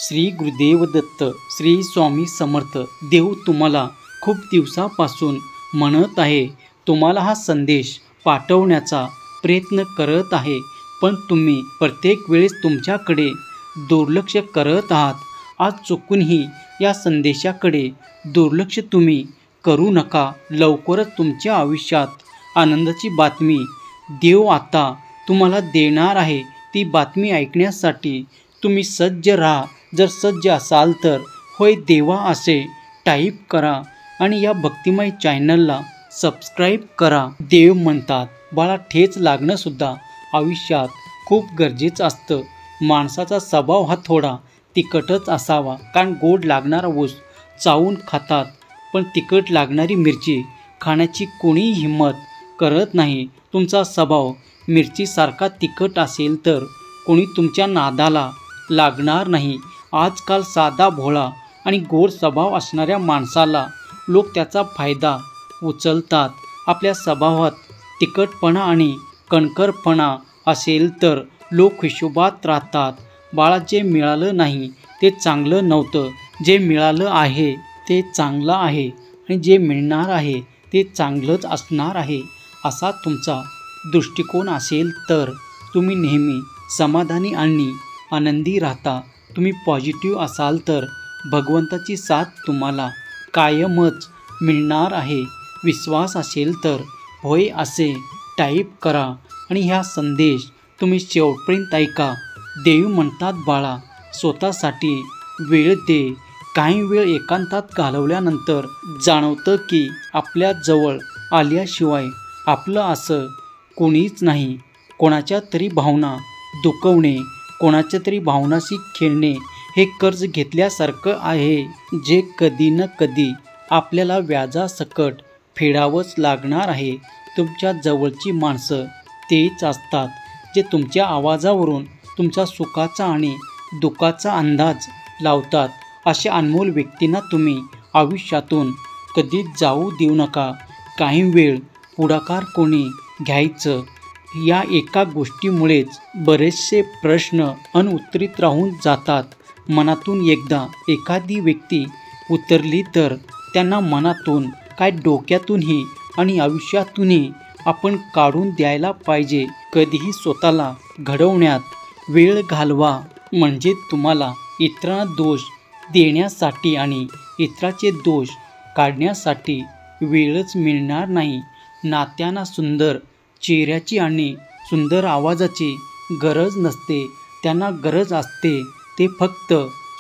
श्री गुरुदेव दत्त, श्री स्वामी समर्थ. देव तुम्हाला खूप दिवसापासून म्हणत आहे, तुम्हाला हा संदेश पाठवण्याचा प्रयत्न करत आहे, पण तुम्ही प्रत्येक वेळेस तुमच्याकडे दुर्लक्ष करत आहात. आज चुकूनही या संदेशाकडे दुर्लक्ष तुम्ही करू नका. लवकरच तुमच्या आयुष्यात आनंदाची बातमी देव आता तुम्हाला देणार आहे. ती बातमी ऐकण्यासाठी तुम्ही सज्ज राहा. जर सज्ज असाल तर होय देवा असे टाईप करा आणि या भक्तिमय चॅनलला सबस्क्राईब करा. देव म्हणतात, बाळा, ठेच लागणंसुद्धा आयुष्यात खूप गरजेचं असतं. माणसाचा स्वभाव हा थोडा तिखटच असावा, कारण गोड लागणारा ऊस चावून खातात, पण तिखट लागणारी मिरची खाण्याची कोणीही हिंमत करत नाही. तुमचा स्वभाव मिरचीसारखा तिखट असेल तर कोणी तुमच्या नादाला लागणार नाही. आजकाल साधा भोळा आणि गोड स्वभाव असणाऱ्या माणसाला लोक त्याचा फायदा उचलतात. आपल्या स्वभावात तिखटपणा आणि कणखरपणा असेल तर लोक हिशोबात राहतात. बाळा, जे मिळालं नाही ते चांगलं नव्हतं. जे मिळालं आहे ते चांगलं आहे आणि जे मिळणार आहे ते चांगलंच असणार आहे, असा तुमचा दृष्टिकोन असेल तर तुम्ही नेहमी समाधानी आणि आनंदी राहता. तुम्ही पॉझिटिव्ह असाल तर भगवंताची साथ तुम्हाला कायमच मिळणार आहे. विश्वास असेल तर होय असे टाईप करा आणि हा संदेश तुम्ही शेवटपर्यंत ऐका. देव म्हणतात, बाळा, स्वतःसाठी वेळ दे. काही वेळ एकांतात घालवल्यानंतर जाणवतं की आपल्या जवळ आल्याशिवाय आपलं असं कोणीच नाही. कोणाच्या तरी भावना दुखवणे, कोणाच्या तरी भावनाशी खेळणे हे कर्ज घेतल्यासारखं आहे, जे कधी ना कधी आपल्याला व्याजासकट फेडावंच लागणार आहे. तुमच्या जवळची माणसं तेच असतात जे तुमच्या आवाजावरून तुमच्या सुखाचा आणि दुःखाचा अंदाज लावतात. अशा अनमोल व्यक्तींना तुम्ही आयुष्यातून कधीच जाऊ देऊ नका. काही वेळ पुढाकार कोणी घ्यायचं, या एका गोष्टीमुळेच बरेचसे प्रश्न अनउत्तरित राहून जातात. मनातून एकदा एखादी व्यक्ती उतरली तर त्यांना मनातून काय डोक्यातूनही आणि आयुष्यातूनही आपण काढून द्यायला पाहिजे. कधीही स्वतःला घडवण्यात वेळ घालवा, म्हणजे तुम्हाला इतरांना दोष देण्यासाठी आणि इतरांचे दोष काढण्यासाठी वेळच मिळणार नाही. नात्यांना सुंदर चेहऱ्याची आणि सुंदर आवाजाची गरज नसते. त्यांना गरज असते ते फक्त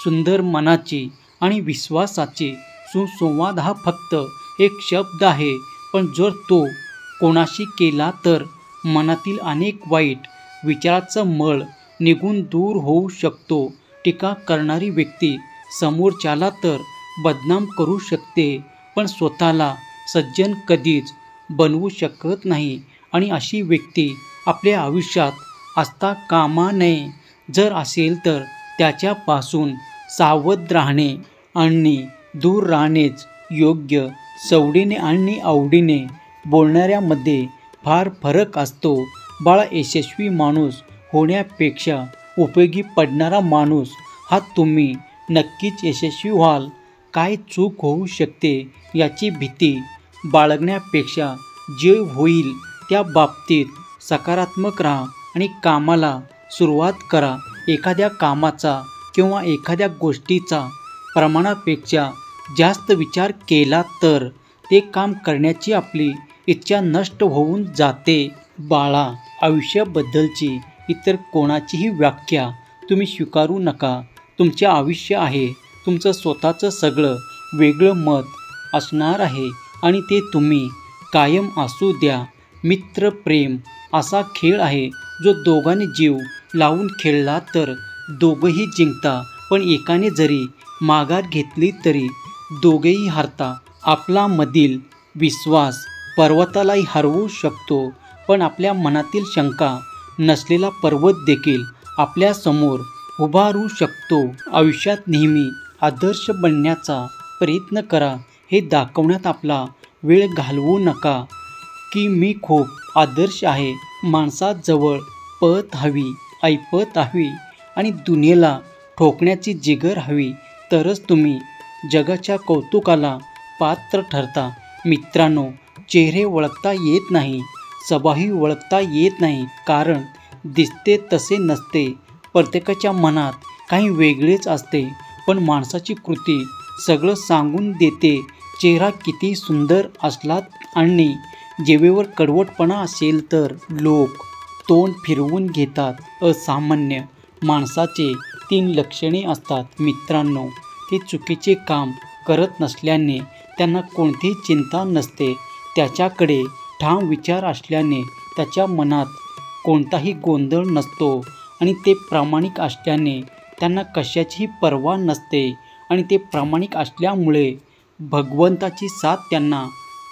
सुंदर मनाची आणि विश्वासाची. सुसंवाद हा फक्त एक शब्द आहे, पण जर तो कोणाशी केला तर मनातील अनेक वाईट विचाराचा मळ निघून दूर होऊ शकतो. टीका करणारी व्यक्ती समोरच्याला तर बदनाम करू शकते, पण स्वतःला सज्जन कधीच बनवू शकत नाही, आणि अशी व्यक्ती आपल्या आयुष्यात असता कामा नये. जर असेल तर त्याच्यापासून सावध राहणे आणि दूर राहणेच योग्य. सवडीने आणि आवडीने बोलणाऱ्यामध्ये फार फरक असतो. बाळा, यशस्वी माणूस होण्यापेक्षा उपयोगी पडणारा माणूस हा तुम्ही नक्कीच यशस्वी व्हाल. काय चूक होऊ शकते याची भीती बाळगण्यापेक्षा जे होईल त्या बाबतीत सकारात्मक राहा आणि कामाला सुरुवात करा. एखाद्या कामाचा किंवा एखाद्या गोष्टीचा प्रमाणापेक्षा जास्त विचार केला तर ते काम करण्याची आपली इच्छा नष्ट होऊन जाते. बाळा, आयुष्याबद्दलची इतर कोणाचीही व्याख्या तुम्ही स्वीकारू नका. तुमचे आयुष्य आहे, तुमचं स्वतःचं सगळं वेगळं मत असणार आहे आणि ते तुम्ही कायम असू द्या. मित्र प्रेम असा खेळ आहे, जो दोघांनी जीव लावून खेळला तर दोघंही जिंकता, पण एकाने जरी माघार घेतली तरी दोघेही हरता. आपला मधील विश्वास पर्वतालाही हरवू शकतो, पण आपल्या मनातील शंका नसलेला पर्वत देखील आपल्यासमोर उभा राहू शकतो. आयुष्यात नेहमी आदर्श बनण्याचा प्रयत्न करा. हे दाखवण्यात आपला वेळ घालवू नका की मी खूप आदर्श आहे. माणसाजवळ पत हवी, ऐपत हवी आणि दुनियेला ठोकण्याची जिगर हवी, तरच तुम्ही जगाच्या कौतुकाला पात्र ठरता. मित्रांनो, चेहरे ओळखता येत नाही, स्वभावही ओळखता येत नाही, कारण दिसते तसे नसते. प्रत्येकाच्या मनात काही वेगळेच असते, पण माणसाची कृती सगळं सांगून देते. चेहरा किती सुंदर असला आणि जिभेवर कडवटपणा असेल तर लोक तोंड फिरवून घेतात. असामान्य माणसाचे 3 लक्षणे असतात. मित्रांनो, ते चुकीचे काम करत नसल्याने त्यांना कोणतीही चिंता नसते. त्याच्याकडे ठाम विचार असल्याने त्याच्या मनात कोणताही गोंधळ नसतो आणि ते प्रामाणिक असल्याने त्यांना कशाचीही पर्वा नसते. आणि ते प्रामाणिक असल्यामुळे भगवंताची साथ त्यांना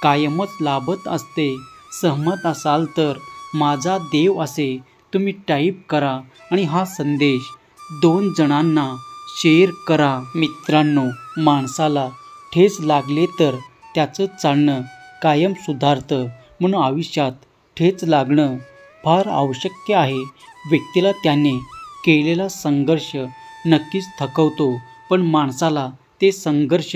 कायमच लाभत असते. सहमत असाल तर माझा देव असे तुम्ही टाईप करा आणि हा संदेश 2 जणांना शेअर करा. मित्रांनो, माणसाला ठेच लागले तर त्याचं चालणं कायम सुधारतं, म्हणून आयुष्यात ठेच लागणं फार आवश्यक आहे. व्यक्तीला त्याने केलेला संघर्ष नक्कीच थकवतो, पण माणसाला ते संघर्ष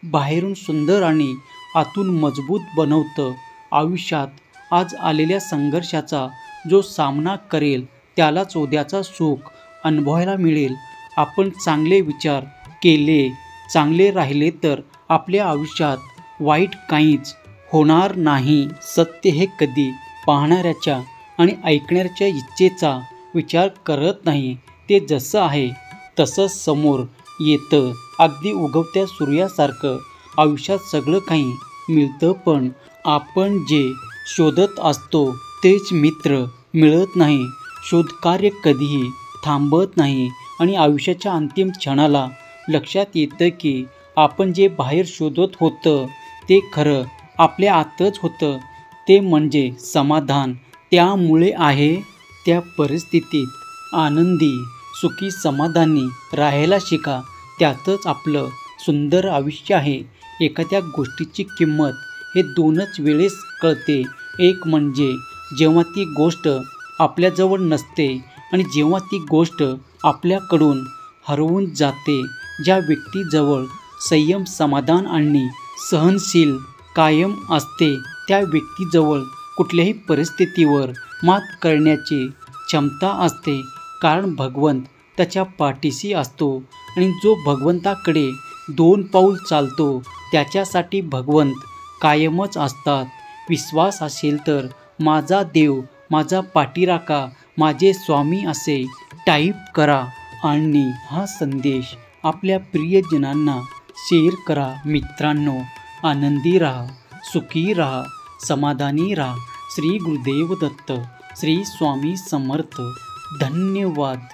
बाहेरून सुंदर आणि आतून मजबूत बनवतं. आयुष्यात आज आलेल्या संघर्षाचा जो सामना करेल त्यालाच उद्याचा सुख अनुभवायला मिळेल. आपण चांगले विचार केले, चांगले राहिले तर आपल्या आयुष्यात वाईट काहीच होणार नाही. सत्य हे कधी पाहणाऱ्याच्या आणि ऐकणाऱ्याच्या इच्छेचा विचार करत नाही. ते जसं आहे तसंच समोर येतं. अगदी उगवत्या सूर्यासारखं आयुष्यात सगळं काही मिळतं, पण आपण जे शोधत असतो तेच मित्र मिळत नाही. शोधकार्य कधीही थांबत नाही आणि आयुष्याच्या अंतिम क्षणाला लक्षात येतं की आपण जे बाहेर शोधत होतं ते खरं आपल्या आतच होतं. ते म्हणजे समाधान. त्यामुळे आहे त्या परिस्थितीत आनंदी, सुखी, समाधानी राहायला शिका. त्यातच आपलं सुंदर आयुष्य आहे. एखाद्या गोष्टीची किंमत हे 2च वेळेस कळते. एक म्हणजे जेव्हा ती गोष्ट आपल्याजवळ नसते आणि जेव्हा ती गोष्ट आपल्याकडून हरवून जाते. ज्या व्यक्तीजवळ संयम, समाधान आणि सहनशील कायम असते त्या व्यक्तीजवळ कुठल्याही परिस्थितीवर मात करण्याची क्षमता असते, कारण भगवंत त्याच्या पाठीशी असतो. आणि जो भगवंताकडे 2 पाऊल चालतो त्याच्यासाठी भगवंत कायमच असतात. विश्वास असेल तर माझा देव माझा पाठीराखा, माझे स्वामी असे टाईप करा आणि हा संदेश आपल्या प्रियजनांना शेअर करा. मित्रांनो, आनंदी राहा, सुखी राहा, समाधानी राहा. श्री गुरुदेव दत्त. श्री स्वामी समर्थ. धन्यवाद.